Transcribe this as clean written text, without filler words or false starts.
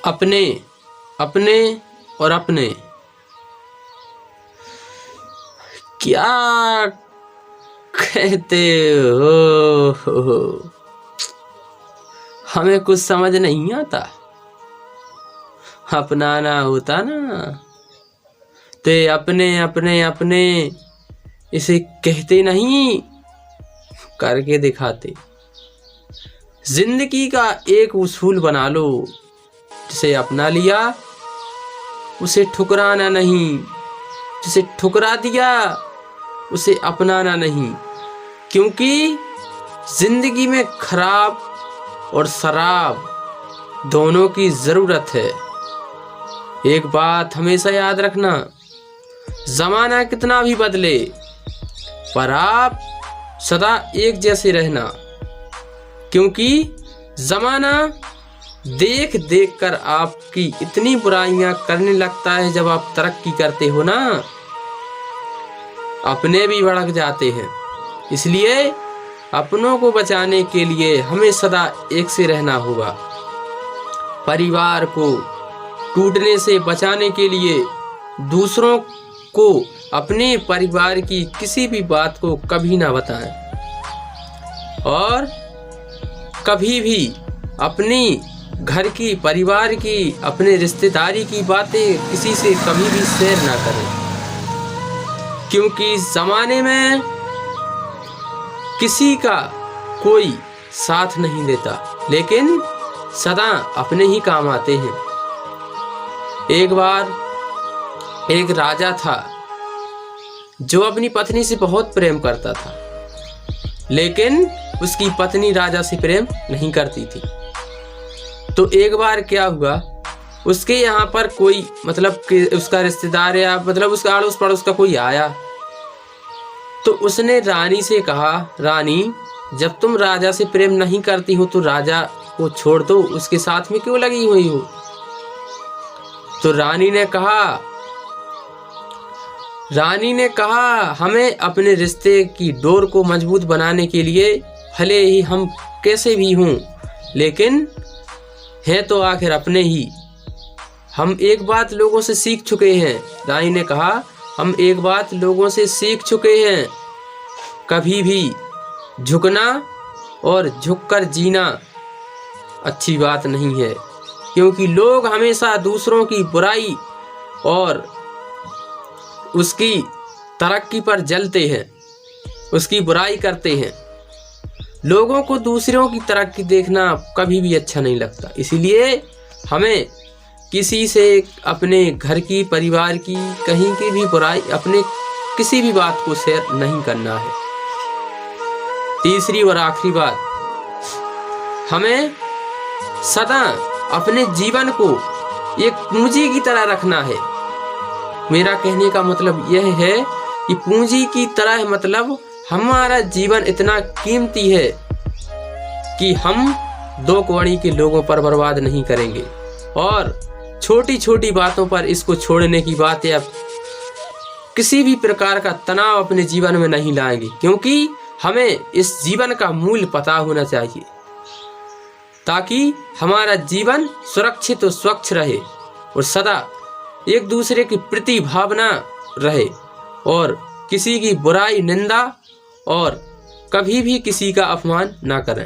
अपने अपने और अपने क्या कहते हो? हमें कुछ समझ नहीं आता। अपनाना होता ना ते अपने अपने अपने इसे कहते नहीं, करके दिखाते। जिंदगी का एक उसूल बना लो, जिसे अपना लिया उसे ठुकराना नहीं, जिसे ठुकरा दिया उसे अपनाना नहीं। क्योंकि जिंदगी में खराब और शराब दोनों की जरूरत है। एक बात हमेशा याद रखना, जमाना कितना भी बदले पर आप सदा एक जैसे रहना। क्योंकि जमाना देख देख कर आपकी इतनी बुराइयां करने लगता है, जब आप तरक्की करते हो ना अपने भी भड़क जाते हैं। इसलिए अपनों को बचाने के लिए हमें सदा एक से रहना होगा। परिवार को टूटने से बचाने के लिए दूसरों को अपने परिवार की किसी भी बात को कभी ना बताएं, और कभी भी अपनी घर की, परिवार की, अपने रिश्तेदारी की बातें किसी से कभी भी शेयर ना करें। क्योंकि ज़माने में किसी का कोई साथ नहीं देता, लेकिन सदा अपने ही काम आते हैं। एक बार एक राजा था जो अपनी पत्नी से बहुत प्रेम करता था, लेकिन उसकी पत्नी राजा से प्रेम नहीं करती थी। तो एक बार क्या हुआ, उसके यहाँ पर कोई मतलब कि उसका रिश्तेदार या मतलब उसका अड़ोस पड़ोस का कोई आया, तो उसने रानी से कहा, रानी जब तुम राजा से प्रेम नहीं करती हो तो राजा को छोड़ दो, उसके साथ में क्यों लगी हुई हो? तो रानी ने कहा हमें अपने रिश्ते की डोर को मजबूत बनाने के लिए भले ही हम कैसे भी हों, लेकिन हैं तो आखिर अपने ही। हम एक बात लोगों से सीख चुके हैं, रानी ने कहा, हम एक बात लोगों से सीख चुके हैं, कभी भी झुकना और झुककर जीना अच्छी बात नहीं है। क्योंकि लोग हमेशा दूसरों की बुराई और उसकी तरक्की पर जलते हैं, उसकी बुराई करते हैं। लोगों को दूसरों की तरक्की देखना कभी भी अच्छा नहीं लगता। इसीलिए हमें किसी से अपने घर की, परिवार की, कहीं की भी बुराई, अपने किसी भी बात को शेयर नहीं करना है। तीसरी और आखिरी बात, हमें सदा अपने जीवन को एक पूंजी की तरह रखना है। मेरा कहने का मतलब यह है कि पूंजी की तरह मतलब हमारा जीवन इतना कीमती है कि हम दो कौड़ी के लोगों पर बर्बाद नहीं करेंगे, और छोटी छोटी बातों पर इसको छोड़ने की बात या किसी भी प्रकार का तनाव अपने जीवन में नहीं लाएंगे। क्योंकि हमें इस जीवन का मूल्य पता होना चाहिए, ताकि हमारा जीवन सुरक्षित और स्वच्छ रहे और सदा एक दूसरे की प्रति भावना रहे, और किसी की बुराई, निंदा और कभी भी किसी का अपमान ना करें।